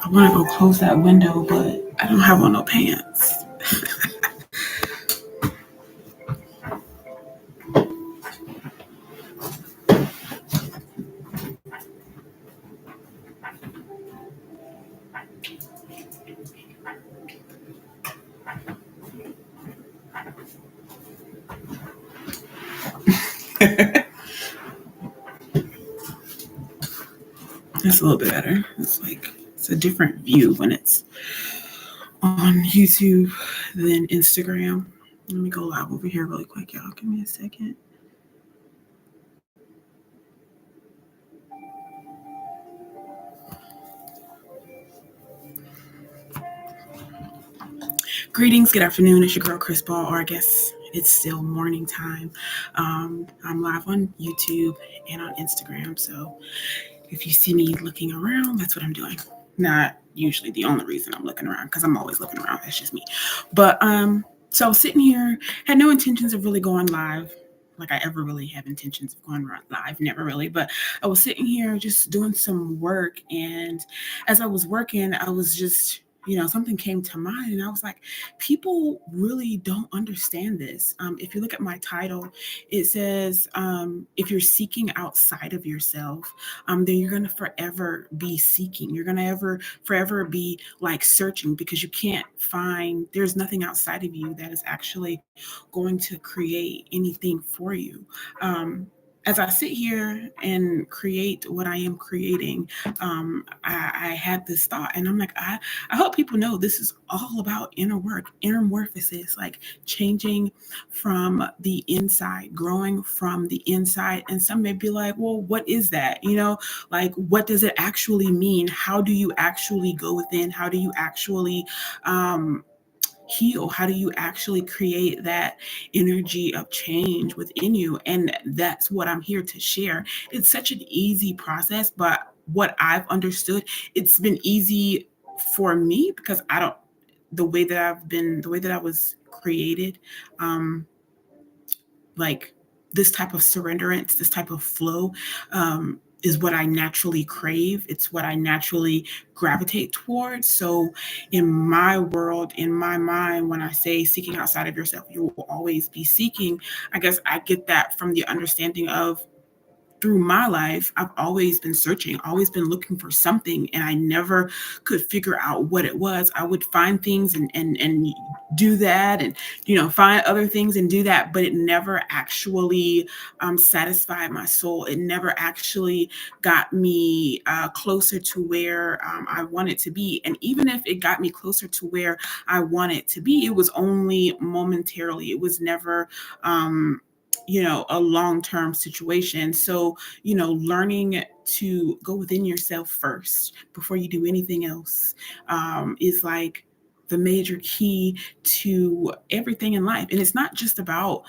I want to go close that window, but I don't have on no pants. That's a little bit better. It's a different view when it's on YouTube than Instagram. Let me go live over here really quick, y'all. Give me a second. Greetings, good afternoon. It's your girl Chris Ball, or I guess it's still morning time. I'm live on YouTube and on Instagram, so if you see me looking around, that's what I'm doing. Not usually the only reason I'm looking around, because I'm always looking around. That's just me. But so I was sitting here, had no intentions of really going live. Like I ever really have intentions of going live, never really. But I was sitting here just doing some work, and as I was working, I was just something came to mind, and I was like, people really don't understand this. If you look at my title, it says, if you're seeking outside of yourself, then you're going to forever be seeking. You're going to forever be like searching, because you can't find, there's nothing outside of you that is actually going to create anything for you. As I sit here and create what I am creating, I had this thought, and I'm like, I hope people know this is all about inner work, InnerMorphis, like changing from the inside, growing from the inside. And some may be like, well, what is that? Like, what does it actually mean? How do you actually go within? How do you actually heal? How do you actually create that energy of change within you? And that's what I'm here to share. It's such an easy process, but what I've understood, it's been easy for me because the way that I was created, like this type of surrenderance, this type of flow, is what I naturally crave. It's what I naturally gravitate towards. So in my world, in my mind, when I say seeking outside of yourself, you will always be seeking. I guess I get that from the understanding of, through my life, I've always been searching, always been looking for something, and I never could figure out what it was. I would find things and do that, and find other things and do that, but it never actually satisfied my soul. It never actually got me closer to where I wanted to be. And even if it got me closer to where I wanted to be, it was only momentarily. It was never a long-term situation. So, learning to go within yourself first before you do anything else is like the major key to everything in life. And it's not just about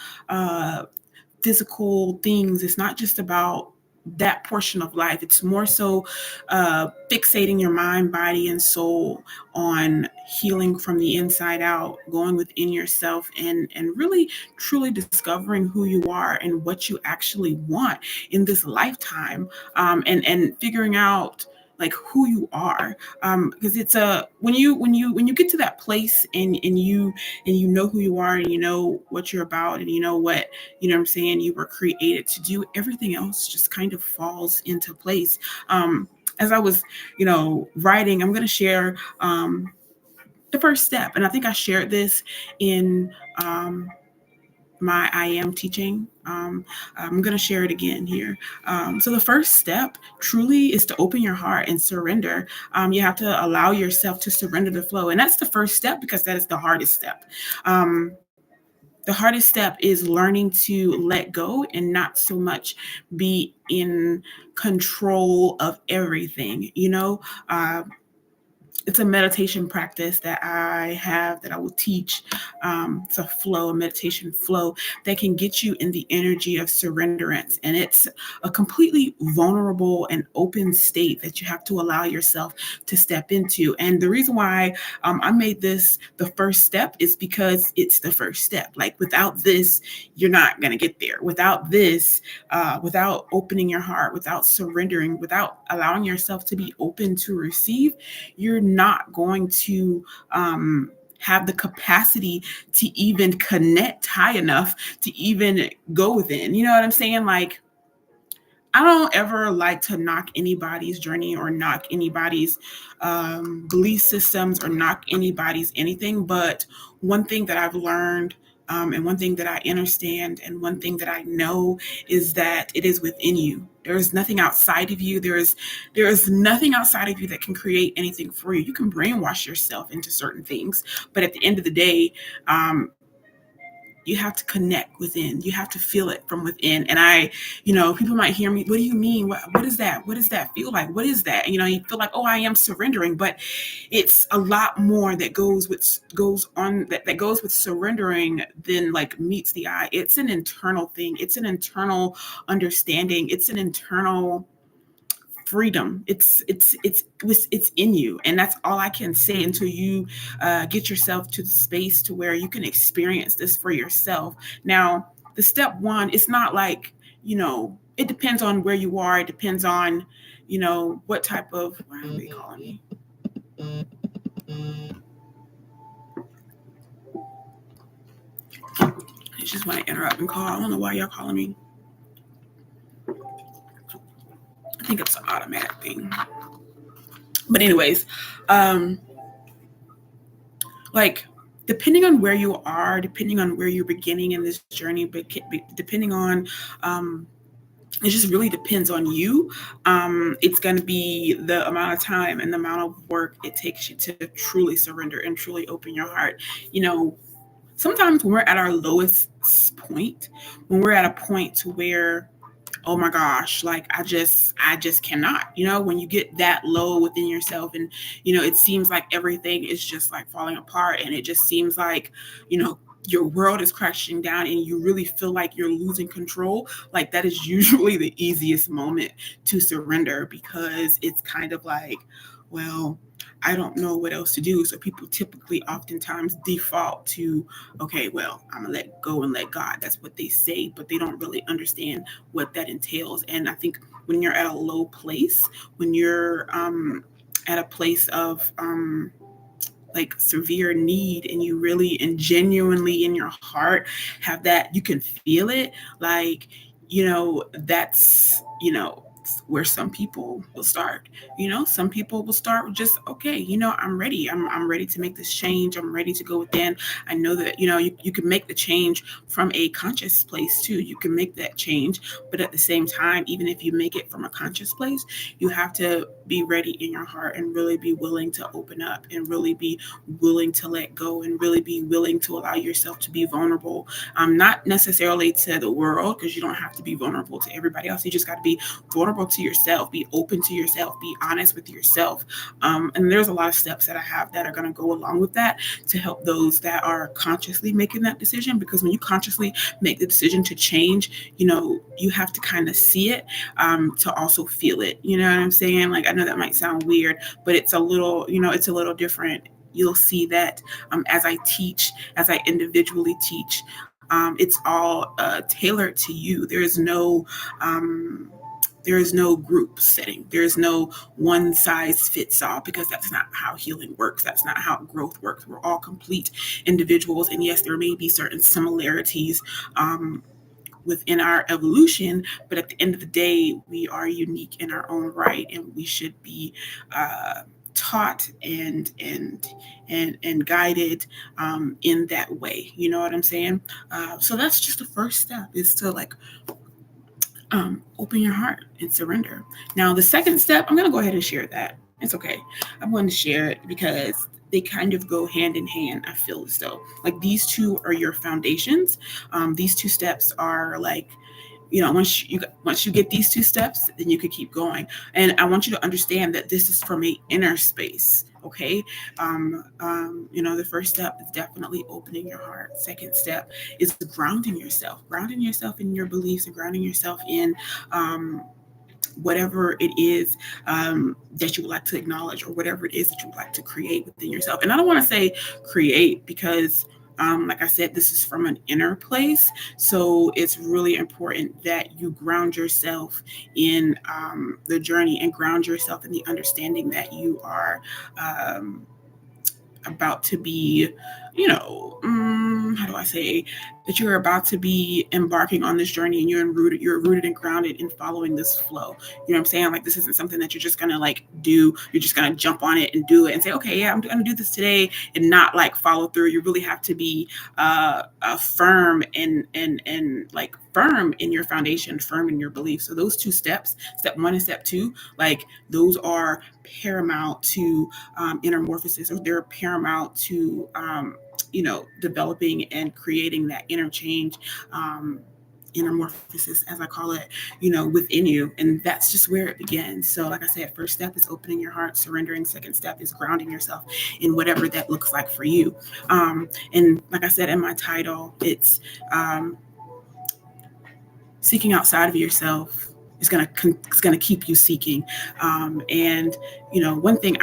physical things. It's not just about that portion of life. It's more so fixating your mind, body, and soul on healing from the inside out, going within yourself, and really truly discovering who you are and what you actually want in this lifetime, and figuring out like who you are, because it's when you get to that place, and you know who you are, and you know what you're about, and you know what I'm saying, you were created to do, everything else just kind of falls into place. As I was writing, I'm going to share the first step, and I think I shared this in my I am teaching. I'm going to share it again here. So the first step truly is to open your heart and surrender. You have to allow yourself to surrender the flow. And that's the first step, because that is the hardest step. The hardest step is learning to let go and not so much be in control of everything. It's a meditation practice that I have, that I will teach. It's a meditation flow that can get you in the energy of surrenderance. And it's a completely vulnerable and open state that you have to allow yourself to step into. And the reason why I made this the first step is because it's the first step. Like, without this, you're not going to get there. Without this, without opening your heart, without surrendering, without allowing yourself to be open to receive, you're not going to have the capacity to even connect high enough to even go within. You know what I'm saying? Like, I don't ever like to knock anybody's journey or knock anybody's belief systems or knock anybody's anything. But one thing that I've learned, and one thing that I understand, and one thing that I know is that it is within you. There is nothing outside of you. There is nothing outside of you that can create anything for you. You can brainwash yourself into certain things, but at the end of the day, you have to connect within. You have to feel it from within. And people might hear me, what do you mean? What is that? What does that feel like? What is that? You feel like, oh, I am surrendering, but it's a lot more that goes with surrendering than like meets the eye. It's an internal thing. It's an internal understanding. It's an internal freedom. It's in you, and that's all I can say until you get yourself to the space to where you can experience this for yourself. Now, the step one, it's not like, it depends on where you are. It depends on what type of, why are they calling me? I just want to interrupt and call. I don't know why y'all calling me. I think it's an automatic thing. But anyways, like, depending on where you are, depending on where you're beginning in this journey, but depending on, it just really depends on you. It's going to be the amount of time and the amount of work it takes you to truly surrender and truly open your heart. Sometimes when we're at our lowest point, when we're at a point to where, oh my gosh, like I just cannot, when you get that low within yourself, and it seems like everything is just like falling apart, and it just seems like your world is crashing down, and you really feel like you're losing control. Like, that is usually the easiest moment to surrender, because it's kind of like, well, I don't know what else to do. So people typically oftentimes default to, okay, well, I'm gonna let go and let God. That's what they say, but they don't really understand what that entails. And I think when you're at a low place, when you're at a place of like severe need, and you really and genuinely in your heart have that, you can feel it, like, that's where some people will start. Some people will start with just, okay, I'm ready. I'm ready to make this change. I'm ready to go within. I know that, you can make the change from a conscious place too. You can make that change, but at the same time, even if you make it from a conscious place, you have to be ready in your heart and really be willing to open up, and really be willing to let go, and really be willing to allow yourself to be vulnerable. Not necessarily to the world, because you don't have to be vulnerable to everybody else. You just got to be vulnerable to yourself, be open to yourself, be honest with yourself. And there's a lot of steps that I have that are going to go along with that to help those that are consciously making that decision. Because when you consciously make the decision to change, you have to kind of see it to also feel it. You know what I'm saying? Like, I know that might sound weird, but it's a little different. You'll see that as I teach, as I individually teach, it's all tailored to you. There is no group setting. There is no one size fits all, because that's not how healing works. That's not how growth works. We're all complete individuals. And yes, there may be certain similarities within our evolution, but at the end of the day, we are unique in our own right, and we should be taught and guided in that way. You know what I'm saying? So that's just the first step, is to like open your heart and surrender. Now, the second step, I'm going to go ahead and share that. It's okay. I'm going to share it because they kind of go hand in hand. I feel as though like these two are your foundations. These two steps are like, once you get these two steps, then you could keep going. And I want you to understand that this is from an inner space. Okay. The first step is definitely opening your heart. Second step is grounding yourself in your beliefs, and grounding yourself in whatever it is that you would like to acknowledge, or whatever it is that you would like to create within yourself. And I don't want to say create, because Like I said, this is from an inner place. So it's really important that you ground yourself in the journey and ground yourself in the understanding that you are about to be, how do I say, that you're about to be embarking on this journey, and you're rooted and grounded in following this flow. You know what I'm saying? Like, this isn't something that you're just gonna like do. You're just gonna jump on it and do it and say, okay, yeah, I'm gonna do this today, and not like follow through. You really have to be firm and like firm in your foundation, firm in your beliefs. So those two steps, step one and step two, like those are paramount to InnerMorphis, or they're paramount to developing and creating that interchange, InnerMorphis, as I call it, within you. And that's just where it begins. So like I said, first step is opening your heart, surrendering. Second step is grounding yourself in whatever that looks like for you. And like I said in my title, it's seeking outside of yourself is gonna keep you seeking. And one thing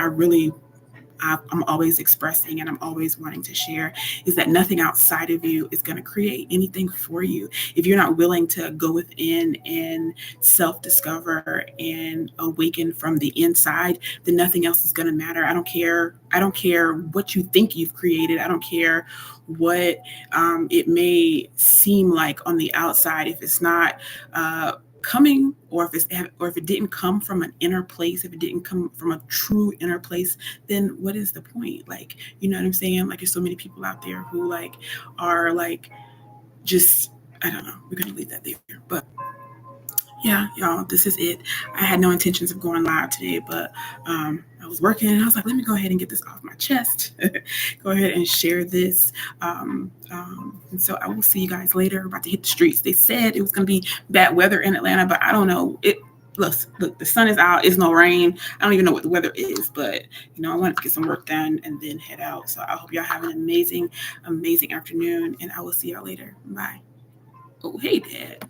I'm always expressing and I'm always wanting to share is that nothing outside of you is going to create anything for you. If you're not willing to go within and self-discover and awaken from the inside, then nothing else is going to matter. I don't care what you think you've created. I don't care what it may seem like on the outside. If it's not coming, or if it didn't come from an inner place, if it didn't come from a true inner place, then what is the point? Like, you know what I'm saying? Like, there's so many people out there who like are like, just, I don't know, we're gonna leave that there. But yeah, y'all, this is it. I had no intentions of going live today, but I was working and I was like, let me go ahead and get this off my chest. Go ahead and share this. And so I will see you guys later. About to hit the streets. They said it was going to be bad weather in Atlanta, but I don't know. Look, the sun is out. It's no rain. I don't even know what the weather is, but I wanted to get some work done and then head out. So I hope y'all have an amazing, amazing afternoon, and I will see y'all later. Bye. Oh, hey, Dad.